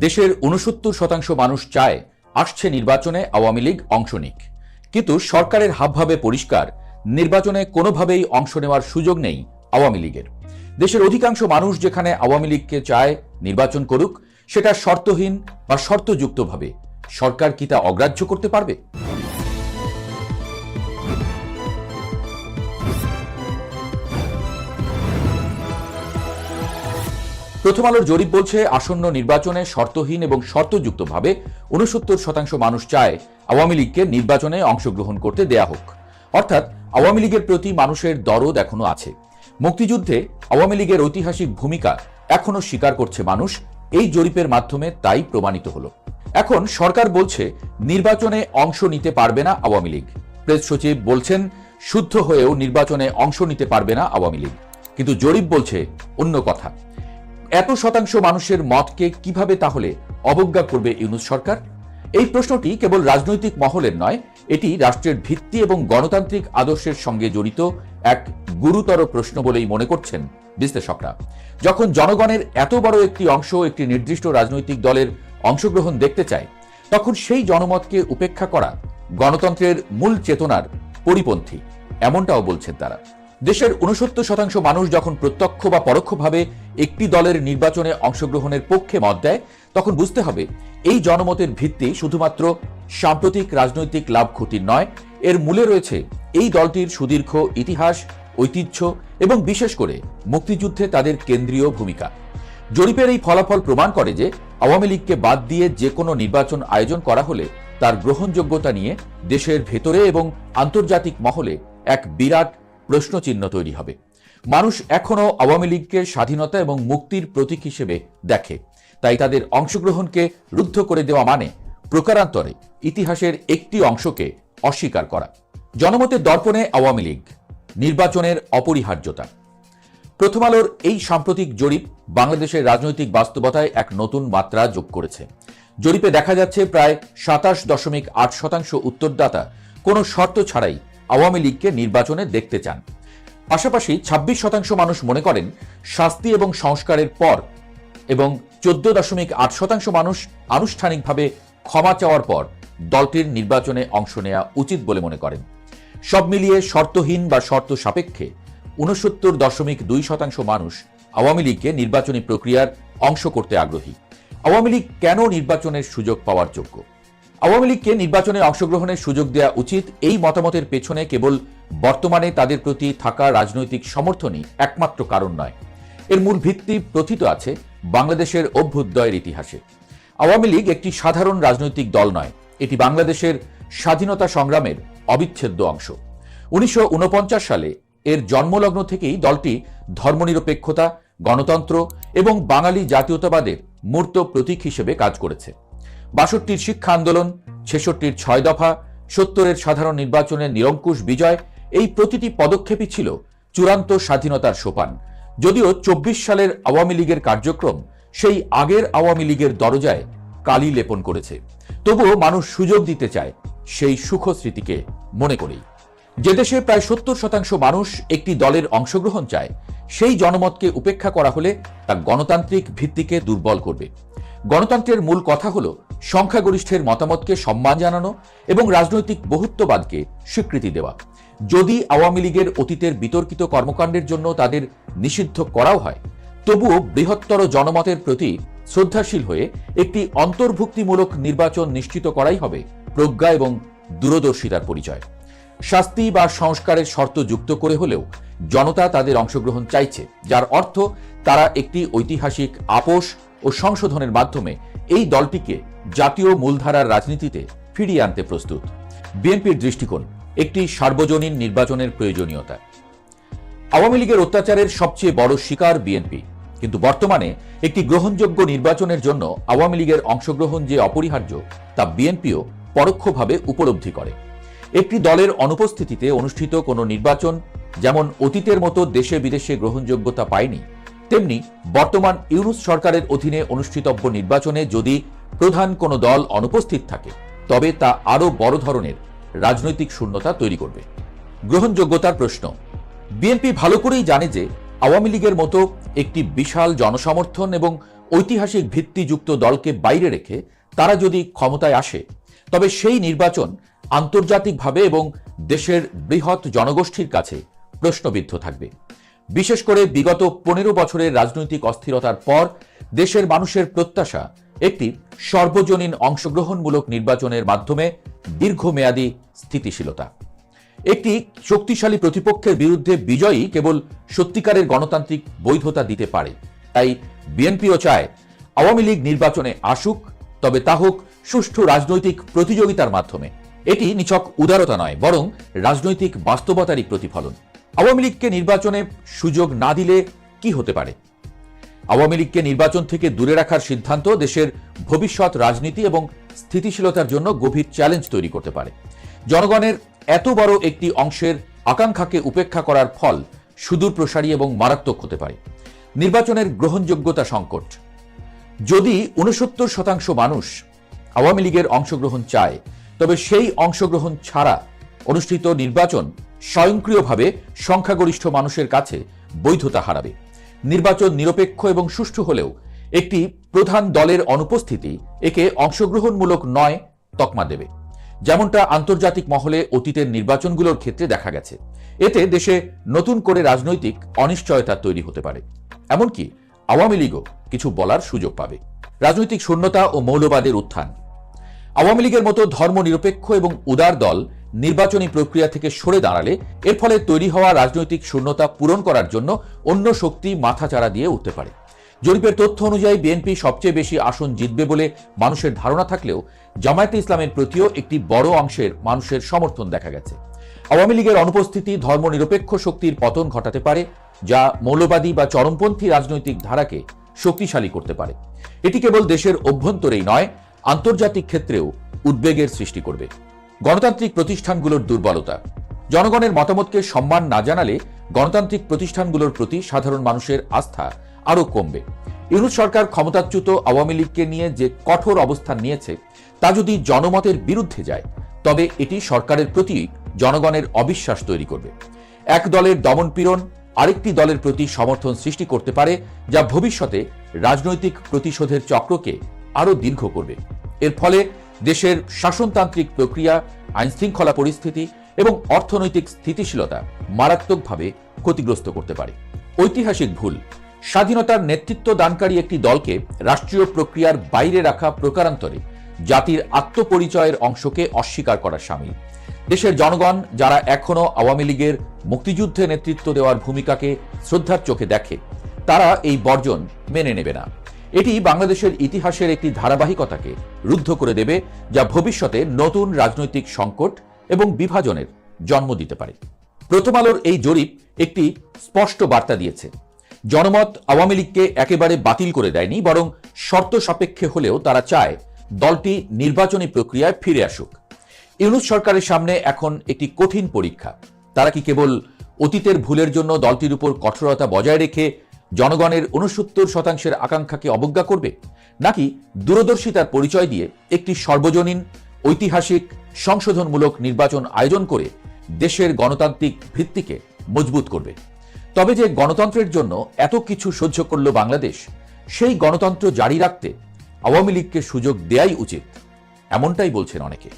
দেশের ৬৯% মানুষ চায় আসছে নির্বাচনে আওয়ামী লীগ অংশ নিক, কিন্তু সরকারের হাবভাবে পরিষ্কার, নির্বাচনে কোনোভাবেই অংশ নেওয়ার সুযোগ নেই আওয়ামী লীগের। দেশের অধিকাংশ মানুষ যেখানে আওয়ামী লীগকে চায় নির্বাচন করুক, সেটা শর্তহীন বা শর্তযুক্তভাবে, সরকার কি তা অগ্রাহ্য করতে পারবে? প্রথম আলোর জরিপ বলছে, আসন্ন নির্বাচনে শর্তহীন এবং শর্তযুক্তভাবে ৬৯% মানুষ চায় আওয়ামী লীগকে নির্বাচনে অংশগ্রহণ করতে দেয়া হোক। অর্থাৎ আওয়ামী লীগের প্রতি মানুষের দরদ এখনো আছে। মুক্তিযুদ্ধে আওয়ামী লীগের ঐতিহাসিক ভূমিকা এখনো স্বীকার করছে মানুষ। এই জরিপের মাধ্যমে তাই প্রমাণিত হলো। এখন সরকার বলছে নির্বাচনে অংশ নিতে পারবে না আওয়ামী লীগ। প্রেস সচিব বলছেন শুদ্ধ হয়েও নির্বাচনে অংশ নিতে পারবে না আওয়ামী লীগ, কিন্তু জরিপ বলছে অন্য কথা। এত শতাংশ মানুষের মতকে কিভাবে তাহলে অবজ্ঞা করবে ইউনূস সরকার? এই প্রশ্নটি কেবল রাজনৈতিক মহলের নয়, এটি রাষ্ট্রের ভিত্তি এবং গণতান্ত্রিক আদর্শের সঙ্গে জড়িত এক গুরুতর প্রশ্ন বলেই মনে করছেন বিশ্লেষকরা। যখন জনগণের এত বড় একটি অংশ একটি নির্দিষ্ট রাজনৈতিক দলের অংশগ্রহণ দেখতে চায়, তখন সেই জনমতকে উপেক্ষা করা গণতন্ত্রের মূল চেতনার পরিপন্থী, এমনটাও বলছেন তারা। দেশের ৬৯% মানুষ যখন প্রত্যক্ষ বা পরোক্ষভাবে একটি দলের নির্বাচনে অংশগ্রহণের পক্ষে মত দেয়, তখন বুঝতে হবে এই জনমতের ভিত্তি শুধুমাত্র সাম্প্রতিক রাজনৈতিক লাভ ক্ষতির নয়, এর মূলে রয়েছে এই দলটির সুদীর্ঘ ইতিহাস, ঐতিহ্য এবং বিশেষ করে মুক্তিযুদ্ধে তাদের কেন্দ্রীয় ভূমিকা। জরিপের এই ফলাফল প্রমাণ করে যে আওয়ামী লীগকে বাদ দিয়ে যে কোনো নির্বাচন আয়োজন করা হলে তার গ্রহণযোগ্যতা নিয়ে দেশের ভেতরে এবং আন্তর্জাতিক মহলে এক বিরাট প্রশ্নচিহ্ন তৈরি হবে। মানুষ এখনো আওয়ামী লীগকে স্বাধীনতা এবং মুক্তির প্রতীক হিসেবে দেখে। তাই তাদের অংশগ্রহণকে রুদ্ধ করে দেওয়া মানে প্রকারান্তরে ইতিহাসের একটি অংশকে অস্বীকার করা। জনমতের দর্পণে আওয়ামী লীগ নির্বাচনের অপরিহার্যতা। প্রথম আলোর এই সাম্প্রতিক জরিপ বাংলাদেশের রাজনৈতিক বাস্তবতায় এক নতুন মাত্রা যোগ করেছে। জরিপে দেখা যাচ্ছে প্রায় ২৭.৮% উত্তরদাতা কোনো শর্ত ছাড়াই আওয়ামী লীগকে নির্বাচনে দেখতে চান। পাশাপাশি ২৬% মানুষ মনে করেন শাস্তি এবং সংস্কারের পর, এবং ১৪.৮% মানুষ আনুষ্ঠানিকভাবে ক্ষমা চাওয়ার পর দলটির নির্বাচনে অংশ নেওয়া উচিত বলে মনে করেন। সব মিলিয়ে শর্তহীন বা শর্ত সাপেক্ষে ৬৯.২% মানুষ আওয়ামী লীগকে নির্বাচনী প্রক্রিয়ার অংশ করতে আগ্রহী। আওয়ামী লীগ কেন নির্বাচনের সুযোগ পাওয়ার যোগ্য? আওয়ামী লীগকে নির্বাচনে অংশগ্রহণের সুযোগ দেওয়া উচিত, এই মতামতের পেছনে কেবল বর্তমানে তাদের প্রতি থাকা রাজনৈতিক সমর্থনই একমাত্র কারণ নয়। এর মূল ভিত্তি প্রথিত আছে বাংলাদেশের অভ্যুদয়ের ইতিহাসে। আওয়ামী লীগ একটি সাধারণ রাজনৈতিক দল নয়, এটি বাংলাদেশের স্বাধীনতা সংগ্রামের অবিচ্ছেদ্য অংশ। ১৯৪৯ সালে এর জন্মলগ্ন থেকেই দলটি ধর্মনিরপেক্ষতা, গণতন্ত্র এবং বাঙালি জাতীয়তাবাদের মূর্ত প্রতীক হিসেবে কাজ করেছে। ৬২-র শিক্ষা আন্দোলন, ৬৬-র ৬ দফা, ৭০-এর সাধারণ নির্বাচনের নিরঙ্কুশ বিজয়, এই প্রতিটি পদক্ষেপই ছিল চূড়ান্ত স্বাধীনতার সোপান। যদিও ২৪ সালের আওয়ামী লীগের কার্যক্রম সেই আগের আওয়ামী লীগের দরজায় কালি লেপন করেছে, তবুও মানুষ সুযোগ দিতে চায় সেই সুখ স্মৃতিকে মনে করেই। যে দেশে প্রায় ৭০% মানুষ একটি দলের অংশগ্রহণ চায়, সেই জনমতকে উপেক্ষা করা হলে তা গণতান্ত্রিক ভিত্তিকে দুর্বল করবে। গণতন্ত্রের মূল কথা হলো সংখ্যাগরিষ্ঠের মতামতকে সম্মান জানানো এবং রাজনৈতিক বহুত্ববাদকে স্বীকৃতি দেওয়া। যদি আওয়ামী লীগের অতীতের বিতর্কিত কর্মকাণ্ডের জন্য তাদের নিষিদ্ধ করাও হয়, তবুও বৃহত্তর জনমতের প্রতি শ্রদ্ধাশীল হয়ে একটি অন্তর্ভুক্তিমূলক নির্বাচন নিশ্চিত করাই হবে প্রজ্ঞা এবং দূরদর্শিতার পরিচয়। শাস্তি বা সংস্কারের শর্ত যুক্ত করে হলেও জনতা তাদের অংশগ্রহণ চাইছে, যার অর্থ তারা একটি ঐতিহাসিক আপোষ ও সংশোধনের মাধ্যমে এই দলটিকে জাতীয় মূলধারার রাজনীতিতে ফিরিয়ে আনতে প্রস্তুত। বিএনপির দৃষ্টিকোণ, একটি সার্বজনীন নির্বাচনের প্রয়োজনীয়তা। আওয়ামী লীগের অত্যাচারের সবচেয়ে বড় শিকার বিএনপি, কিন্তু বর্তমানে একটি গ্রহণযোগ্য নির্বাচনের জন্য আওয়ামী লীগের অংশগ্রহণ যে অপরিহার্য, তা বিএনপিও পরোক্ষভাবে উপলব্ধি করে। একটি দলের অনুপস্থিতিতে অনুষ্ঠিত কোনো নির্বাচন যেমন অতীতের মতো দেশে বিদেশে গ্রহণযোগ্যতা পায়নি, তেমনি বর্তমান ইউনূস সরকারের অধীনে অনুষ্ঠিতব্য নির্বাচনে যদি প্রধান কোনো দল অনুপস্থিত থাকে, তবে তা আরও বড় ধরনের রাজনৈতিক শূন্যতা তৈরি করবে। গ্রহণযোগ্যতার প্রশ্ন। বিএনপি ভালো করেই জানে যে আওয়ামী লীগের মতো একটি বিশাল জনসমর্থন এবং ঐতিহাসিক ভিত্তিযুক্ত দলকে বাইরে রেখে তারা যদি ক্ষমতায় আসে, তবে সেই নির্বাচন আন্তর্জাতিকভাবে এবং দেশের বৃহৎ জনগোষ্ঠীর কাছে প্রশ্নবিদ্ধ থাকবে। বিশেষ করে বিগত 15 বছরের রাজনৈতিক অস্থিরতার পর দেশের মানুষের প্রত্যাশা একটি সর্বজনীন অংশগ্রহণমূলক নির্বাচনের মাধ্যমে দীর্ঘমেয়াদী স্থিতিশীলতা। একটি শক্তিশালী প্রতিপক্ষের বিরুদ্ধে বিজয়ী কেবল সত্যিকারের গণতান্ত্রিক বৈধতা দিতে পারে। তাই বিএনপিও চায় আওয়ামী লীগ নির্বাচনে আসুক, তবে তা হোক সুষ্ঠু রাজনৈতিক প্রতিযোগিতার মাধ্যমে। এটি নিছক উদারতা নয়, বরং রাজনৈতিক বাস্তবতারই প্রতিফলন। আওয়ামী লীগকে নির্বাচনে সুযোগ না দিলে কি হতে পারে? আওয়ামী লীগকে নির্বাচন থেকে দূরে রাখার সিদ্ধান্ত দেশের ভবিষ্যৎ রাজনীতি এবং স্থিতিশীলতার জন্য গভীর চ্যালেঞ্জ তৈরি করতে পারে। জনগণের এত বড় একটি অংশের আকাঙ্ক্ষাকে উপেক্ষা করার ফল সুদূর প্রসারী এবং মারাত্মক হতে পারে। নির্বাচনের গ্রহণযোগ্যতা সংকট। যদি 69% মানুষ আওয়ামী লীগের অংশগ্রহণ চায়, তবে সেই অংশগ্রহণ ছাড়া অনুষ্ঠিত নির্বাচন স্বয়ংক্রিয়ভাবে সংখ্যাগরিষ্ঠ মানুষের কাছে বৈধতা হারাবে। নির্বাচন নিরপেক্ষ এবং সুষ্ঠু হলেও একটি প্রধান দলের অনুপস্থিতি একে অংশগ্রহণমূলক নয় তকমা দেবে, যেমনটা আন্তর্জাতিক মহলে অতীতের নির্বাচনগুলোর ক্ষেত্রে দেখা গেছে। এতে দেশে নতুন করে রাজনৈতিক অনিশ্চয়তা তৈরি হতে পারে, এমনকি আওয়ামী লীগও কিছু বলার সুযোগ পাবে। রাজনৈতিক শূন্যতা ও মৌলবাদের উত্থান। আওয়ামী লীগের মতো ধর্মনিরপেক্ষ এবং উদার দল নির্বাচনী প্রক্রিয়া থেকে সরে দাঁড়ালে এর ফলে তৈরি হওয়া রাজনৈতিক শূন্যতা পূরণ করার জন্য অন্য শক্তি মাথাচাড়া দিয়ে উঠতে পারে। জরিপের তথ্য অনুযায়ী বিএনপি সবচেয়ে বেশি আসন জিতবে বলে মানুষের ধারণা থাকলেও জামায়াতে ইসলামের প্রতিও একটি বড় অংশের মানুষের সমর্থন দেখা গেছে। আওয়ামী লীগের অনুপস্থিতি ধর্মনিরপেক্ষ শক্তির পতন ঘটাতে পারে, যা মৌলবাদী বা চরমপন্থী রাজনৈতিক ধারাকে শক্তিশালী করতে পারে। এটি কেবল দেশের অভ্যন্তরেই নয়, আন্তর্জাতিক ক্ষেত্রেও উদ্বেগের সৃষ্টি করবে। গণতান্ত্রিক প্রতিষ্ঠানগুলোর দুর্বলতা। জনগণের মতামতকে সম্মান না জানালে গণতান্ত্রিক প্রতিষ্ঠানগুলোর প্রতি সাধারণ মানুষের আস্থা আরও কমবে। ইউনূস সরকার ক্ষমতাচ্যুত আওয়ামী লীগকে নিয়ে যে কঠোর অবস্থান নিয়েছে, তা যদি জনমতের বিরুদ্ধে যায়, তবে এটি সরকারের প্রতি জনগণের অবিশ্বাস তৈরি করবে। এক দলের দমনপীড়ন আরেকটি দলের প্রতি সমর্থন সৃষ্টি করতে পারে, যা ভবিষ্যতে রাজনৈতিক প্রতিশোধের চক্রকে আরও দীর্ঘ করবে। এর ফলে দেশের শাসনতান্ত্রিক প্রক্রিয়া, আইনশৃঙ্খলা পরিস্থিতি এবং অর্থনৈতিক স্থিতিশীলতা মারাত্মকভাবে ক্ষতিগ্রস্ত করতে পারে। ঐতিহাসিক ভুল। স্বাধীনতার নেতৃত্ব দানকারী একটি দলকে রাষ্ট্রীয় প্রক্রিয়ার বাইরে রাখা প্রকারান্তরে জাতির আত্মপরিচয়ের অংশকে অস্বীকার করার শামিল। দেশের জনগণ যারা এখনো আওয়ামী লীগের মুক্তিযুদ্ধে নেতৃত্ব দেওয়ার ভূমিকাকে শ্রদ্ধার চোখে দেখে, তারা এই বর্জন মেনে নেবে না। এটি বাংলাদেশের ইতিহাসের একটি ধারাবাহিকতাকে রুদ্ধ করে দেবে, যা ভবিষ্যতে নতুন রাজনৈতিক সংকট এবং বিভাজনের জন্ম দিতে পারে। প্রথম আলোর এই জরিপ একটি স্পষ্ট বার্তা দিয়েছে। জনমত আওয়ামী লীগকে একেবারে বাতিল করে দেয়নি, বরং শর্ত সাপেক্ষে হলেও তারা চায় দলটি নির্বাচনী প্রক্রিয়ায় ফিরে আসুক। ইউনূস সরকারের সামনে এখন একটি কঠিন পরীক্ষা। তারা কি কেবল অতীতের ভুলের জন্য দলটির উপর কঠোরতা বজায় রেখে জনগণের 69% আকাঙ্ক্ষাকে অবজ্ঞা করবে, নাকি দূরদর্শিতার পরিচয় দিয়ে একটি সর্বজনীন ঐতিহাসিক সংশোধনমূলক নির্বাচন আয়োজন করে দেশের গণতান্ত্রিক ভিত্তিকে মজবুত করবে? তবে যে গণতন্ত্রের জন্য এত কিছু সহ্য করল বাংলাদেশ, সেই গণতন্ত্র জারি রাখতে আওয়ামী লীগকে সুযোগ দেয়াই উচিত, এমনটাই বলছেন অনেকে।